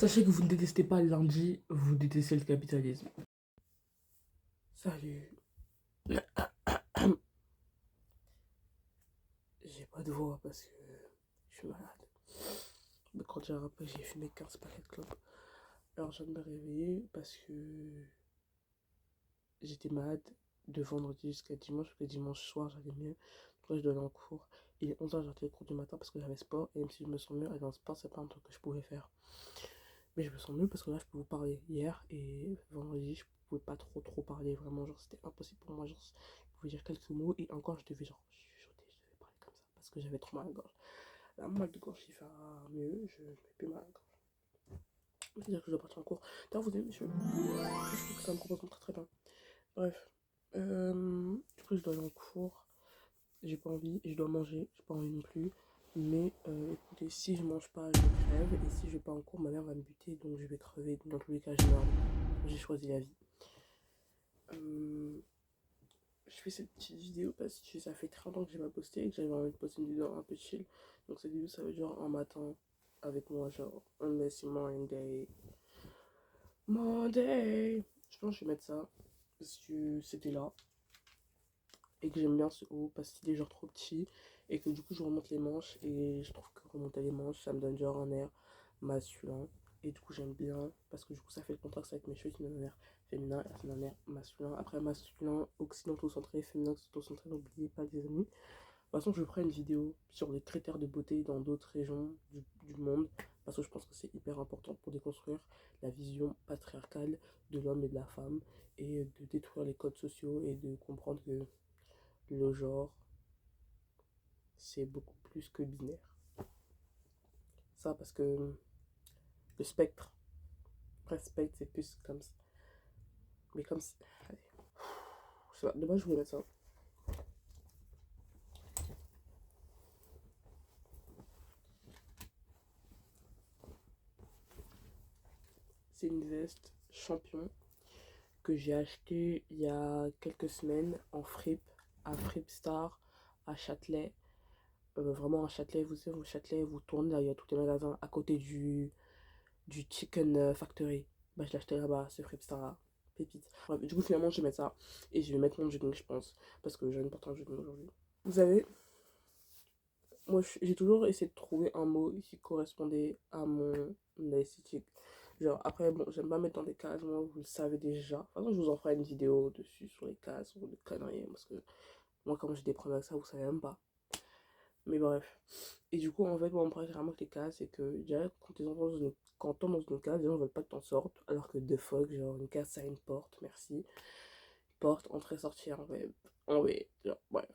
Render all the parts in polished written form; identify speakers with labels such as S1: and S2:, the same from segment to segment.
S1: Sachez que vous ne détestez pas le lundi, vous détestez le capitalisme. Salut. J'ai pas de voix parce que je suis malade. Mais quand j'ai rappelé, j'ai fumé 15 paquets de clopes. Alors je viens de me réveiller parce que j'étais malade de vendredi jusqu'à dimanche. Parce que dimanche soir, j'allais mieux. Donc là, je dois aller en cours. Il est 11h, j'ai arrêté les cours du matin parce que j'avais sport. Et même si je me sens mieux, aller en sport, c'est pas un truc que je pouvais faire. Mais je me sens mieux parce que là, je peux vous parler. Hier et vendredi, je pouvais pas trop parler. Vraiment, genre, c'était impossible pour moi. Genre, je pouvais dire quelques mots et encore, je devais, genre, chuchoter, je devais parler comme ça parce que j'avais trop mal à la gorge. La mal de gorge, il va mieux, je n'ai plus mal à la gorge. C'est-à-dire que je dois partir en cours. D'ailleurs, vous avez, je trouve que ça me propose très très bien. Bref, du coup, je dois aller en cours. J'ai pas envie, et je dois manger, j'ai pas envie non plus. Mais écoutez, si je mange pas, je crève. Et si je vais pas en cours, ma mère va me buter, donc je vais crever. Dans tous les cas, je meurs. J'ai choisi la vie. Je fais cette petite vidéo parce que ça fait très longtemps que j'ai pas posté et que j'avais envie de poster une vidéo un peu chill. Donc cette vidéo, ça va être genre un matin avec moi, genre un messy morning day. Monday. Je pense que je vais mettre ça parce que c'était là. Et que j'aime bien ce haut parce qu'il est genre trop petit et que du coup je remonte les manches et je trouve que remonter les manches ça me donne genre un air masculin et du coup j'aime bien parce que du coup ça fait le contraste avec mes cheveux qui me donnent un air féminin et ça me donne un air masculin. Après masculin, occidentaux-centré, féminin, occidentaux-centré, n'oubliez pas les amis. De toute façon je ferai une vidéo sur les critères de beauté dans d'autres régions du monde parce que je pense que c'est hyper important pour déconstruire la vision patriarcale de l'homme et de la femme et de détruire les codes sociaux et de comprendre que le genre, c'est beaucoup plus que binaire. Ça parce que le spectre, après spectre, c'est plus comme ça. Mais comme si... Allez. Je sais pas, de base, je voulais mettre ça. C'est une veste champion que j'ai acheté il y a quelques semaines en fripe, à Fripe Star, à Châtelet. Vraiment à Châtelet, vous savez, au Châtelet, vous tournez là, il y a tous les magasins à côté du Chicken Factory. Bah, je l'ai acheté là-bas, ce Fripe Star là. Pépite. Ouais, du coup, finalement, je vais mettre ça. Et je vais mettre mon jogging, je pense. Parce que j'ai une porte un jogging aujourd'hui. Vous savez, moi, j'ai toujours essayé de trouver un mot qui correspondait à mon esthétique. Genre, après, bon, j'aime pas mettre dans des cases, moi, vous le savez déjà. De toute façon, je vous en ferai une vidéo dessus, sur les cases, ou les conneries. Parce que moi, comme j'ai des problèmes avec ça, vous savez même pas. Mais bref. Et du coup, en fait, moi, mon problème vraiment avec les cases, c'est que déjà, quand on tombe dans une case, les gens veulent pas que t'en sortes. Alors que de fuck, genre, une case, ça a une porte, merci. Porte, entrée, sortie, en V. Genre, bref.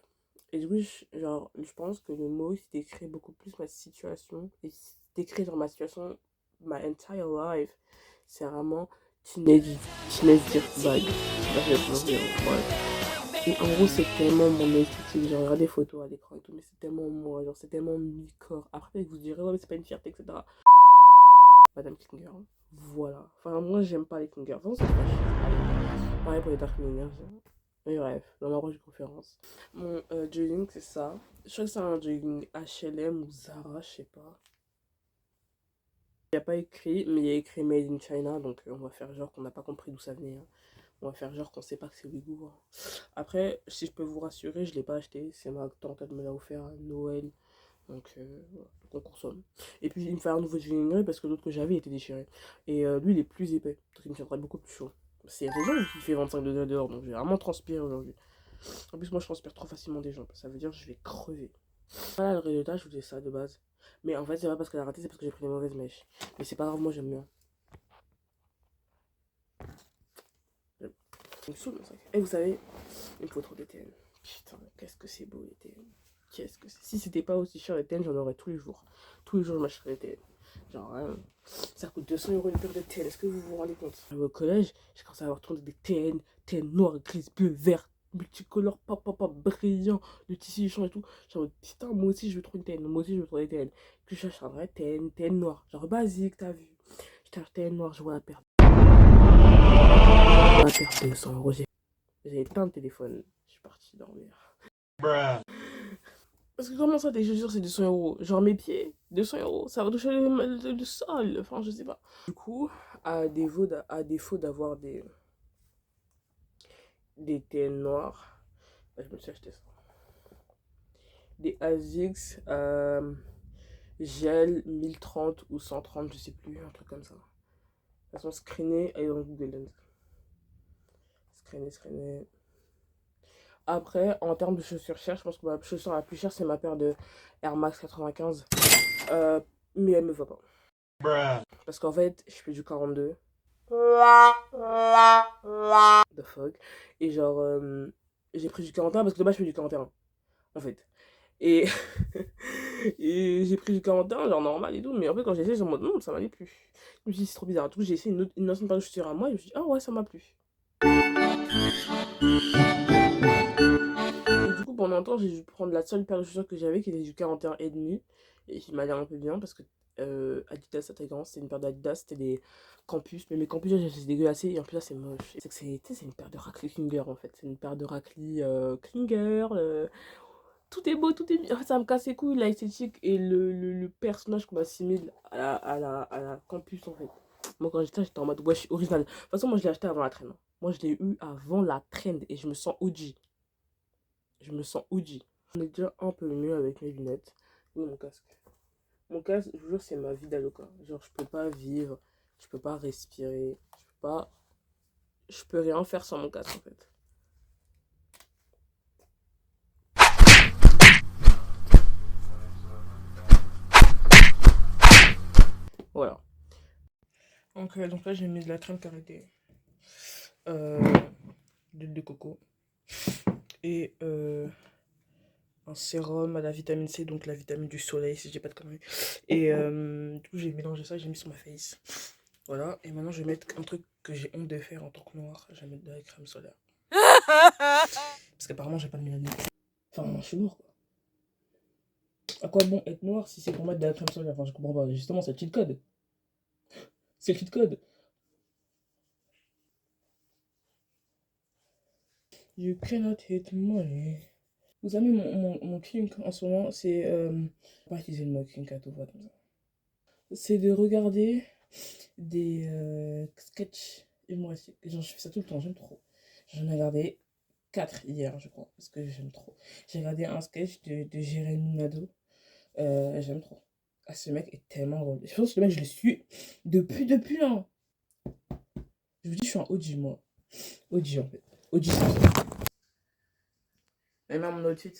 S1: Et du coup, je pense que le mot, il décrit beaucoup plus ma situation. Et il décrit, genre, ma situation, my entire life. C'est vraiment teenage dirtbag. Là, je vais vous dire, bref. Et en gros, c'est tellement mon esthétique. Genre, regarde des photos à l'écran et tout, mais c'est tellement moi. Genre, c'est tellement mi-corps. Après, peut-être que vous direz, ouais, mais c'est pas une fierté, etc. Madame Klinger. Voilà. Enfin, moi, j'aime pas les Klinger. Enfin, c'est pas chiant. Pareil pour les Dark Klinger. Mais bref, dans ma prochaine conférence. Mon jogging, c'est ça. Je crois que c'est un jogging HLM ou Zara, je sais pas. Il n'y a pas écrit, mais il y a écrit Made in China, donc on va faire genre qu'on n'a pas compris d'où ça venait. Hein. On va faire genre qu'on sait pas que c'est Ouïghour. Après, si je peux vous rassurer, je l'ai pas acheté. C'est ma tante, elle me l'a offert à Noël. Donc, voilà, donc on consomme. Et puis, il me fait un nouveau jogging parce que l'autre que j'avais était déchiré. Et lui, il est plus épais. Donc, il me tiendrait beaucoup plus chaud. C'est raison qu'il fait 25 degrés dehors, donc j'ai vraiment transpiré aujourd'hui. En plus, moi, je transpire trop facilement des jambes. Ça veut dire que je vais crever. Voilà le résultat, je vous dis ça de base. Mais en fait, c'est pas parce qu'elle a raté, c'est parce que j'ai pris les mauvaises mèches. Mais c'est pas grave, moi, j'aime bien. Il me saoule, mon sac. Et vous savez, il me faut trop d'éTN. Putain, qu'est-ce que c'est beau, l'éTN. Qu'est-ce que c'est. Si c'était pas aussi cher, l'éTN, j'en aurais tous les jours. Tous les jours, je m'achèterais l'éTN. Genre, ça coûte 200 € une paire de TN. Est-ce que vous vous rendez compte? Au collège, j'ai commencé à avoir tourné des TN noir, gris, bleu, vert, multicolores, papa, brillant, le tissu change et tout. Genre, putain, moi aussi je veux trop une TN, moi aussi je veux trop des TN. Puis je cherche un vrai TN noir, genre basique, t'as vu. Je cherche TN noir, je vois la paire. La paire de 200 €. J'ai éteint le téléphone, je suis parti dormir. Bruh. Parce que comment ça, tes chaussures, c'est 200 €? Genre mes pieds, 200 €, ça va toucher le sol, enfin, je sais pas. Du coup, à défaut d'avoir des TN noirs, bah, je me suis acheté ça. Des ASICS gel 1030 ou 130, je sais plus, un truc comme ça. Elles sont screenées et dans Google Lens. Screenées. Après, en termes de chaussures chères, je pense que ma chaussure la plus chère, c'est ma paire de Air Max 95. Mais elle me va pas. Parce qu'en fait, je fais du 42. The fuck. Et genre, j'ai pris du 41 parce que de base, je fais du 41. En fait. Et, et j'ai pris du 41, genre normal et tout. Mais en fait, quand j'ai essayé, j'ai en mode, non, ça m'allait plus. Je me suis dit, c'est trop bizarre. Du coup, j'ai essayé une ancienne paire de chaussures à moi. Et je me suis dit, ah ouais, ça m'a plu. Et du coup, pendant un temps, j'ai dû prendre la seule paire de chaussures que j'avais, qui était du 41,5. Et qui m'allait un peu bien parce que Adidas, à taille grande, c'était une paire d'Adidas, c'était des campus. Mais mes campus, c'est dégueulassé. Et en plus, là, c'est moche. C'est que c'est une paire de raclis Klinger en fait. C'est une paire de raclis Klinger. Tout est beau, tout est bien. Ça me casse les couilles, l'esthétique et le personnage qu'on m'assimile à la campus en fait. Moi, quand j'étais en mode, ouais, je suis original. De toute façon, moi, je l'ai acheté avant la traîne. Moi, je l'ai eu avant la traîne et je me sens OG. Je me sens OG. On est déjà un peu mieux avec mes lunettes. Oui, mon casque. Mon casque, je vous jure, c'est ma vie d'Aloca. Genre, je peux pas vivre, je peux pas respirer, je peux rien faire sans mon casque en fait. Voilà. Donc là, j'ai mis de la crème karité, d'huile de coco et un sérum à la vitamine C, donc la vitamine du soleil, si j'ai pas de conneries. Et du coup, j'ai mélangé ça, j'ai mis sur ma face. Voilà, et maintenant je vais mettre un truc que j'ai honte de faire en tant que noir. Je vais mettre de la crème solaire. Parce qu'apparemment, j'ai pas de mélanine. Enfin, je suis noir quoi. À quoi bon être noir si c'est pour mettre de la crème solaire? Enfin, je comprends pas. Justement, c'est le cheat code. C'est le cheat code. You cannot hit money. Vous savez, mon kink en ce moment, c'est. On va utiliser le mot kink à tout va comme ça. C'est de regarder des sketchs humoristiques. Genre, je fais ça tout le temps, j'aime trop. J'en ai regardé 4 hier, je crois, parce que j'aime trop. J'ai regardé un sketch de Jérémy Nadeau. J'aime trop. Ah, ce mec est tellement drôle. Je pense que le mec, je le suis depuis là. Je vous dis, je suis un OG, moi. OG, en fait. OG, c'est ça. Et même mon outfit.